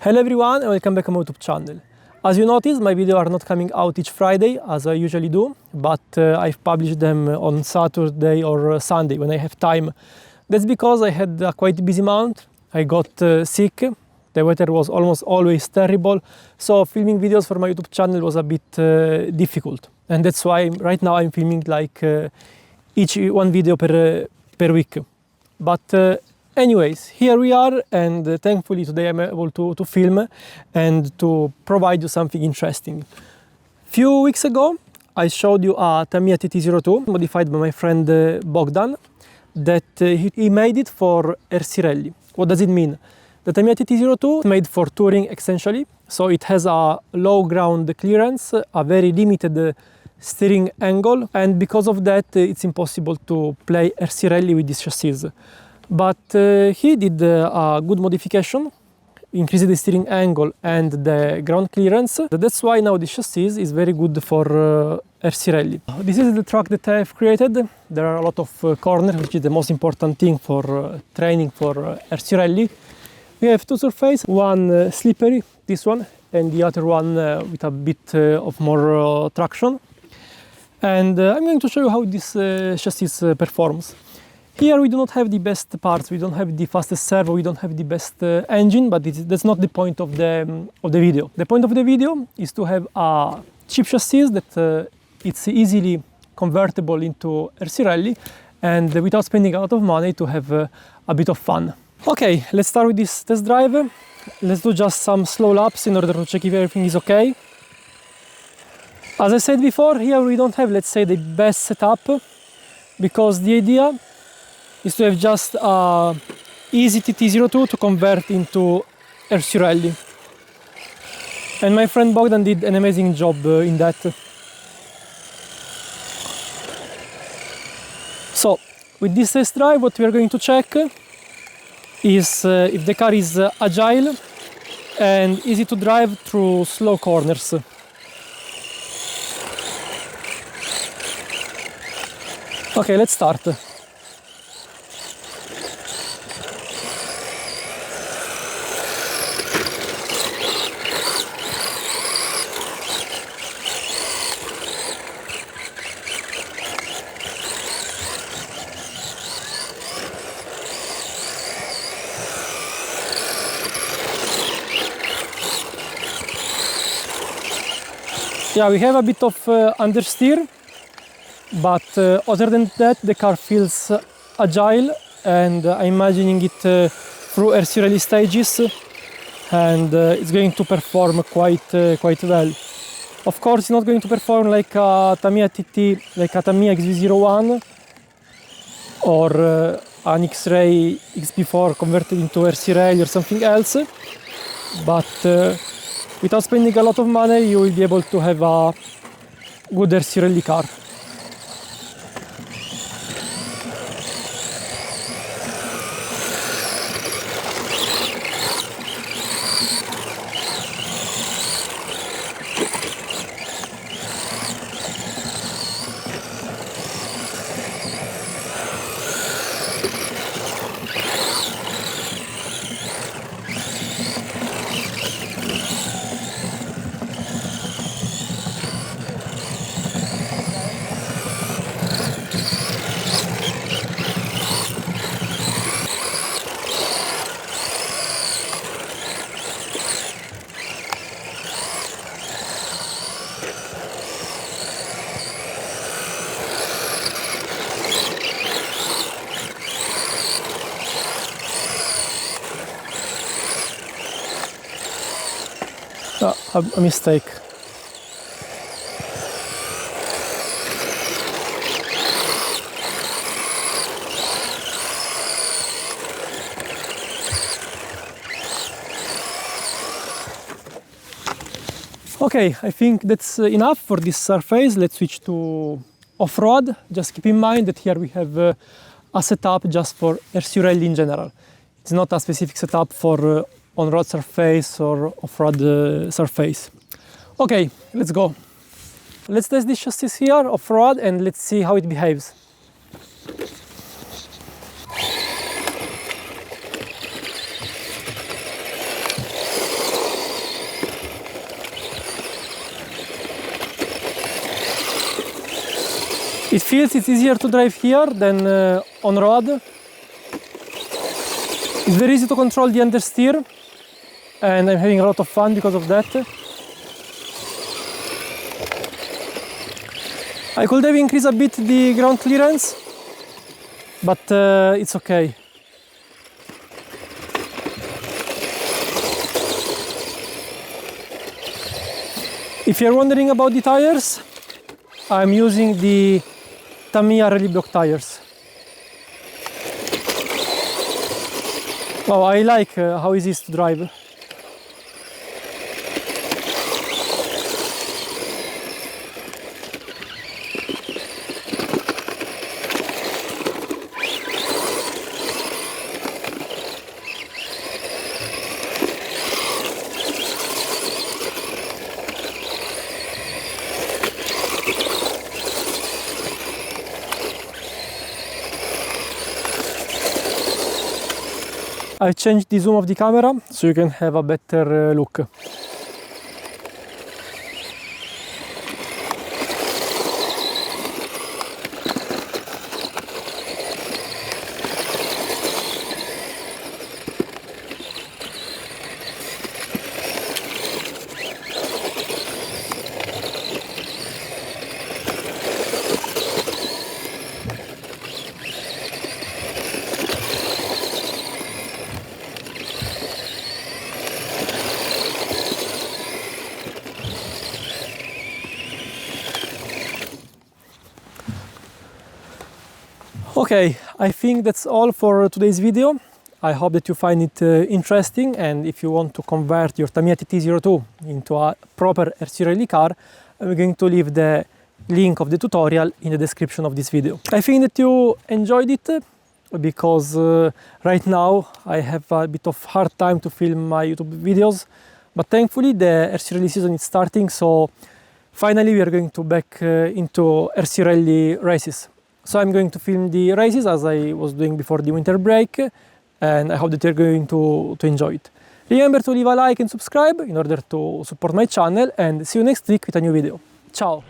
Hello everyone and welcome back to my YouTube channel. As you notice, my videos are not coming out each Friday as I usually do, but I've published them on Saturday or Sunday when I have time. That's because I had a quite busy month. I got sick, the weather was almost always terrible, so filming videos for my YouTube channel was a bit difficult. And that's why right now I'm filming like each one video per week. But anyways, here we are, and thankfully today I'm able to film and to provide you something interesting. Few weeks ago I showed you a Tamiya TT-02 modified by my friend Bogdan that he made it for RC Rally. What does it mean? The Tamiya TT-02 is made for touring essentially, so it has a low ground clearance, a very limited steering angle, and because of that it's impossible to play RC Rally with this chassis. But he did a good modification, increased the steering angle and the ground clearance. That's why now this chassis is very good for RC Rally. This is the track that I have created. There are a lot of corners, which is the most important thing for training for RC Rally. We have two surfaces, one slippery, this one, and the other one with a bit of more traction. And I'm going to show you how this chassis performs. Here we do not have the best parts, we don't have the fastest servo, we don't have the best engine, but that's not the point of the video. The point of the video is to have a cheap chassis that it's easily convertible into RC Rally, and without spending a lot of money to have a bit of fun. Okay, let's start with this test drive. Let's do just some slow laps in order to check if everything is okay. As I said before, here we don't have, let's say, the best setup, because the idea is to have just a easy TT-02 to convert into RC Rally. And my friend Bogdan did an amazing job in that. So, with this test drive, what we are going to check is if the car is agile and easy to drive through slow corners. Okay, let's start. Yeah, we have a bit of understeer, but other than that the car feels agile, and I'm imagining it through RC Rally stages, and it's going to perform quite well. Of course, it's not going to perform like a Tamiya TT, like a Tamiya XV-01 or an Xray XP4 converted into RC Rally or something else, but without spending a lot of money, you will be able to have a good RC Rally car. A mistake. Okay, I think that's enough for this surface. Let's switch to off-road. Just keep in mind that here we have a setup just for RC Rally in general. It's not a specific setup for on-road surface or off-road surface. Okay, let's go. Let's test this chassis here off-road and let's see how it behaves. It feels it's easier to drive here than on road. It's very easy to control the understeer, and I'm having a lot of fun because of that. I could have increased a bit the ground clearance, but it's okay. If you're wondering about the tires, I'm using the Tamiya Rally Block tires. Wow, I like how easy it is to drive. I changed the zoom of the camera so you can have a better look. Okay, I think that's all for today's video. I hope that you find it interesting, and if you want to convert your Tamiya TT-02 into a proper RC rally car, I'm going to leave the link of the tutorial in the description of this video. I think that you enjoyed it because right now I have a bit of hard time to film my YouTube videos, but thankfully the RC rally season is starting, so finally we are going to back into RC rally races. So I'm going to film the races as I was doing before the winter break, and I hope that you're going to enjoy it. Remember to leave a like and subscribe in order to support my channel, and see you next week with a new video. Ciao!